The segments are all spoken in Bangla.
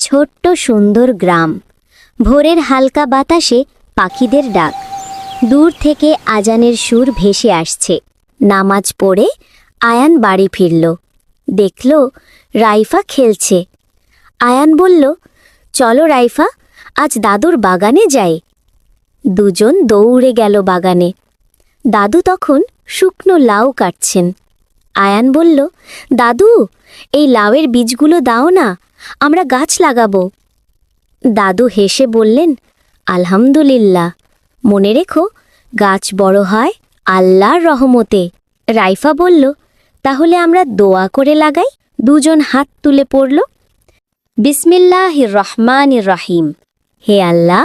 ছোট্ট সুন্দর গ্রাম। ভোরের হালকা বাতাসে পাখিদের ডাক, দূর থেকে আজানের সুর ভেসে আসছে। নামাজ পড়ে আয়ান বাড়ি ফিরল, দেখল রাইফা খেলছে। আয়ান বলল, চলো রাইফা, আজ দাদুর বাগানে যাই। দুজন দৌড়ে গেল বাগানে। দাদু তখন শুকনো লাউ কাটছেন। আয়ান বলল, দাদু, এই লাউয়ের বীজগুলো দাও না, আমরা গাছ লাগাবো। দাদু হেসে বললেন, আলহামদুলিল্লাহ, মনে রেখো গাছ বড় হয় আল্লাহর রহমতে। রাইফা বলল, তাহলে আমরা দোয়া করে লাগাই। দুজন হাত তুলে পড়ল, বিসমিল্লাহির রহমানির রহিম। হে আল্লাহ,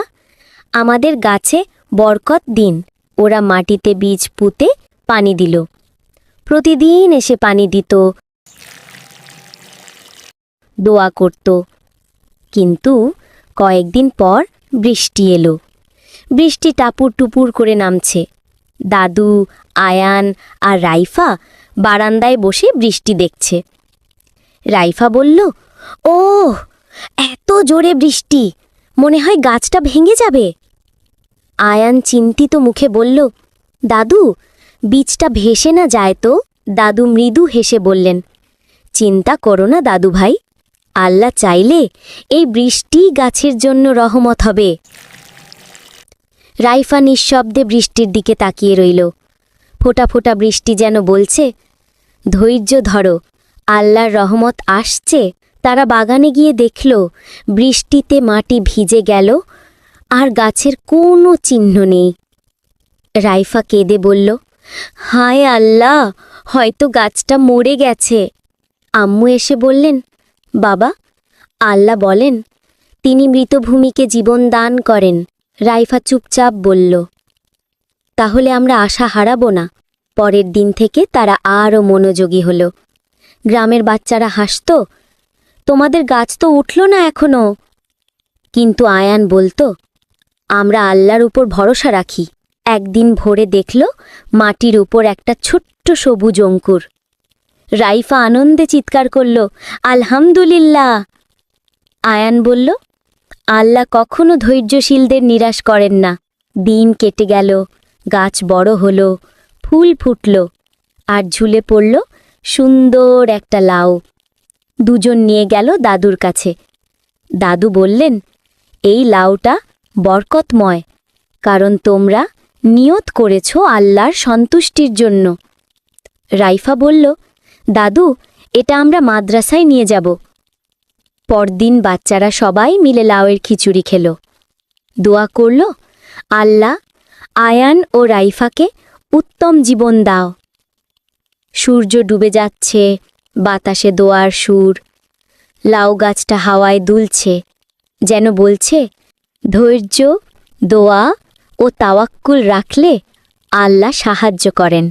আমাদের গাছে বরকত দিন। ওরা মাটিতে বীজ পুঁতে পানি দিল। প্রতিদিন এসে পানি দিত, দোয়া করত। কিন্তু কয়েকদিন পর বৃষ্টি এলো। বৃষ্টি টাপুর টুপুর করে নামছে। দাদু, আয়ান আর রাইফা বারান্দায় বসে বৃষ্টি দেখছে। রাইফা বলল, ওহ, এত জোরে বৃষ্টি, মনে হয় গাছটা ভেঙে যাবে। আয়ান চিন্তিত মুখে বলল, দাদু, বীজটা ভেসে না যায় তো? দাদু মৃদু হেসে বললেন, চিন্তা করো না দাদু ভাই, আল্লাহ চাইলে এই বৃষ্টি গাছের জন্য রহমত হবে। রাইফা নিঃশব্দে বৃষ্টির দিকে তাকিয়ে রইল। ফোঁটা ফোঁটা বৃষ্টি যেন বলছে, ধৈর্য ধরো, আল্লাহর রহমত আসছে। তারা বাগানে গিয়ে দেখল বৃষ্টিতে মাটি ভিজে গেল আর গাছের কোনো চিহ্ন নেই। রাইফা কেঁদে বলল, হায় আল্লাহ, হয়তো গাছটা মরে গেছে। আম্মু এসে বললেন, বাবা, আল্লাহ বলেন তিনি মৃতভূমিকে জীবন দান করেন। রাইফা চুপচাপ বলল, তাহলে আমরা আশা হারাবো না। পরের দিন থেকে তারা আরও মনোযোগী হল। গ্রামের বাচ্চারা হাসত, তোমাদের গাছ তো উঠল না এখনো। কিন্তু আয়ান বলতো, আমরা আল্লাহর উপর ভরসা রাখি। একদিন ভোরে দেখল মাটির উপর একটা ছোট্ট সবুজ অঙ্কুর। রাইফা আনন্দে চিৎকার করল, আলহামদুলিল্লাহ। আয়ান বলল, আল্লাহ কখনো ধৈর্যশীলদের নিরাশ করেন না। দিন কেটে গেল, গাছ বড় হলো, ফুল ফুটল, আর ঝুলে পড়ল সুন্দর একটা লাউ। দুজন নিয়ে গেল দাদুর কাছে। দাদু বললেন, এই লাউটা বরকতময়, কারণ তোমরা নিয়ত করেছ আল্লাহর সন্তুষ্টির জন্য। রাইফা বলল, দাদু, এটা আমরা মাদ্রাসায় নিয়ে যাব। পরদিন বাচ্চারা সবাই মিলে লাউয়ের খিচুড়ি খেল। দোয়া করল, আল্লাহ আয়ান ও রাইফাকে উত্তম জীবন দাও। সূর্য ডুবে যাচ্ছে, বাতাসে দোয়ার সুর। লাউ গাছটা হাওয়ায় দুলছে, যেন বলছে, ধৈর্য, দোয়া ও তাওয়াক্কুল রাখলে আল্লাহ সাহায্য করেন।